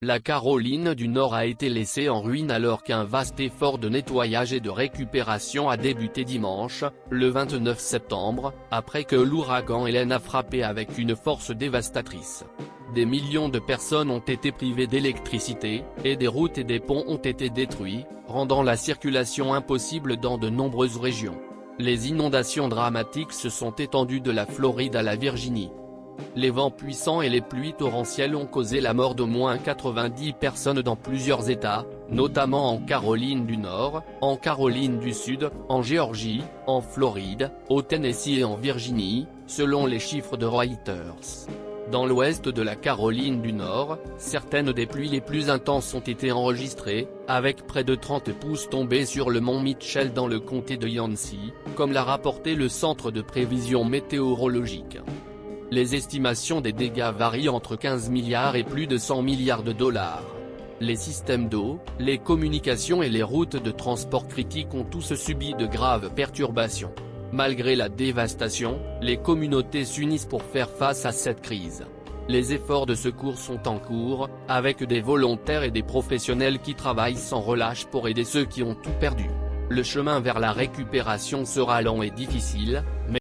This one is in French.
La Caroline du Nord a été laissée en ruine alors qu'un vaste effort de nettoyage et de récupération a débuté dimanche, le 29 septembre, après que l'ouragan Hélène a frappé avec une force dévastatrice. Des millions de personnes ont été privées d'électricité, et des routes et des ponts ont été détruits, rendant la circulation impossible dans de nombreuses régions. Les inondations dramatiques se sont étendues de la Floride à la Virginie. Les vents puissants et les pluies torrentielles ont causé la mort d'au moins 90 personnes dans plusieurs États, notamment en Caroline du Nord, en Caroline du Sud, en Géorgie, en Floride, au Tennessee et en Virginie, selon les chiffres de Reuters. Dans l'ouest de la Caroline du Nord, certaines des pluies les plus intenses ont été enregistrées, avec près de 30 pouces tombés sur le mont Mitchell dans le comté de Yancey, comme l'a rapporté le Centre de prévision météorologique. Les estimations des dégâts varient entre 15 milliards et plus de 100 milliards de dollars. Les systèmes d'eau, les communications et les routes de transport critiques ont tous subi de graves perturbations. Malgré la dévastation, les communautés s'unissent pour faire face à cette crise. Les efforts de secours sont en cours, avec des volontaires et des professionnels qui travaillent sans relâche pour aider ceux qui ont tout perdu. Le chemin vers la récupération sera lent et difficile, mais